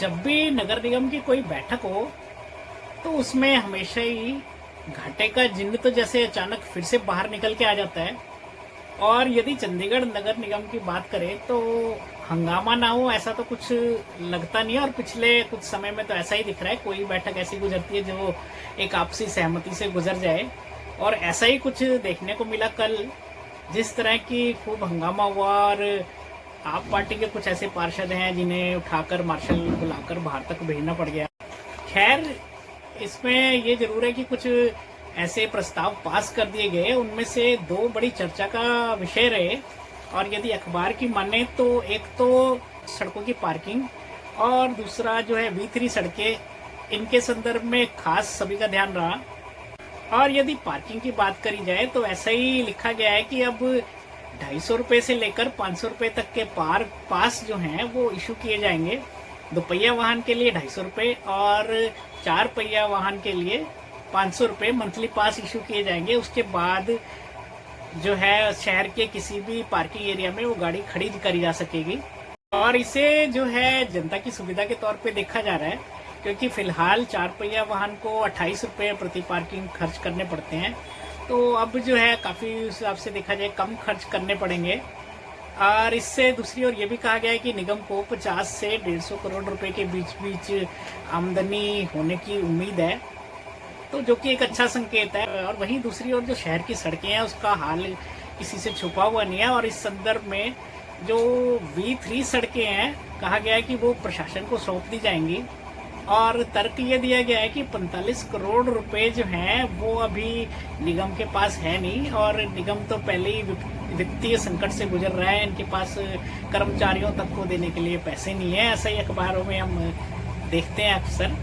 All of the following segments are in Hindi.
जब भी नगर निगम की कोई बैठक हो तो उसमें हमेशा ही घाटे का जिन्न तो जैसे अचानक फिर से बाहर निकल के आ जाता है। और यदि चंडीगढ़ नगर निगम की बात करें तो हंगामा ना हो ऐसा तो कुछ लगता नहीं है। और पिछले कुछ समय में तो ऐसा ही दिख रहा है, कोई बैठक ऐसी गुजरती है जो एक आपसी सहमति से गुजर जाए। और ऐसा ही कुछ देखने को मिला कल, जिस तरह की खूब हंगामा हुआ। और आप पार्टी के कुछ ऐसे पार्षद हैं जिन्हें उठाकर मार्शल बुलाकर बाहर तक भेजना पड़ गया। खैर, इसमें ये जरूर है कि कुछ ऐसे प्रस्ताव पास कर दिए गए, उनमें से दो बड़ी चर्चा का विषय रहे। और यदि अखबार की माने तो एक तो सड़कों की पार्किंग, और दूसरा जो है V3 सड़कें, इनके संदर्भ में खास सभी का ध्यान रहा। और यदि पार्किंग की बात करी जाए तो ऐसा ही लिखा गया है कि अब 250 रुपये से लेकर 500 रुपये तक के पास जो हैं वो इशू किए जाएंगे। दोपहिया वाहन के लिए 250 रुपये और 4 पहिया वाहन के लिए 500 रुपये मंथली पास इशू किए जाएंगे। उसके बाद जो है शहर के किसी भी पार्किंग एरिया में वो गाड़ी खड़ी करी जा सकेगी। और इसे जो है जनता की सुविधा के तौर पे देखा जा रहा है, क्योंकि फिलहाल 4 पहिया वाहन को 28 रुपये प्रति पार्किंग खर्च करने पड़ते हैं। तो अब जो है काफ़ी उस हिसाब से देखा जाए कम खर्च करने पड़ेंगे। और इससे दूसरी ओर ये भी कहा गया है कि निगम को 50 से 150 करोड़ रुपए के बीच बीच आमदनी होने की उम्मीद है, तो जो कि एक अच्छा संकेत है। और वहीं दूसरी ओर जो शहर की सड़कें हैं उसका हाल किसी से छुपा हुआ नहीं है। और इस संदर्भ में जो V3 सड़कें हैं, कहा गया है कि वो प्रशासन को सौंप दी जाएंगी। और तर्क ये दिया गया है कि 45 करोड़ रुपए जो हैं वो अभी निगम के पास है नहीं, और निगम तो पहले ही वित्तीय संकट से गुजर रहा है। इनके पास कर्मचारियों तक को देने के लिए पैसे नहीं है, ऐसा ही अखबारों में हम देखते हैं अक्सर।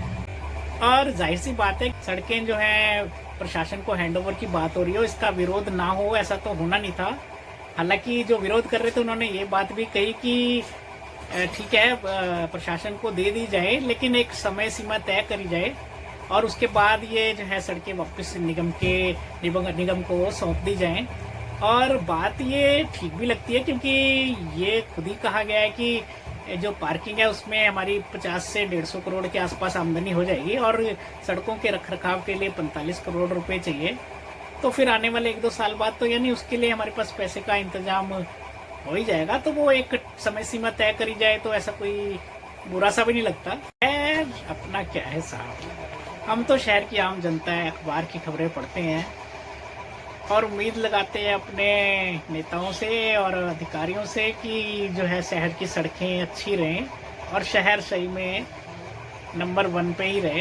और जाहिर सी बात है, सड़कें जो हैं प्रशासन को हैंडओवर की बात हो रही हो, इसका विरोध ना हो ऐसा तो होना नहीं था। हालांकि जो विरोध कर रहे थे उन्होंने ये बात भी कही कि ठीक है, प्रशासन को दे दी जाए, लेकिन एक समय सीमा तय करी जाए और उसके बाद ये जो है सड़कें वापस निगम को सौंप दी जाएं। और बात ये ठीक भी लगती है, क्योंकि ये खुद ही कहा गया है कि जो पार्किंग है उसमें हमारी 50 से 150 करोड़ के आसपास आमदनी हो जाएगी, और सड़कों के रखरखाव के लिए 45 करोड़ रुपए चाहिए। तो फिर आने वाले 1-2 साल बाद तो यानी उसके लिए हमारे पास पैसे का इंतजाम हो ही जाएगा। तो वो एक समय सीमा तय करी जाए तो ऐसा कोई बुरा सा भी नहीं लगता। खैर, अपना क्या है साहब, हम तो शहर की आम जनता है, अखबार की खबरें पढ़ते हैं और उम्मीद लगाते हैं अपने नेताओं से और अधिकारियों से कि जो है शहर की सड़कें अच्छी रहें और शहर सही में नंबर 1 पे ही रहे।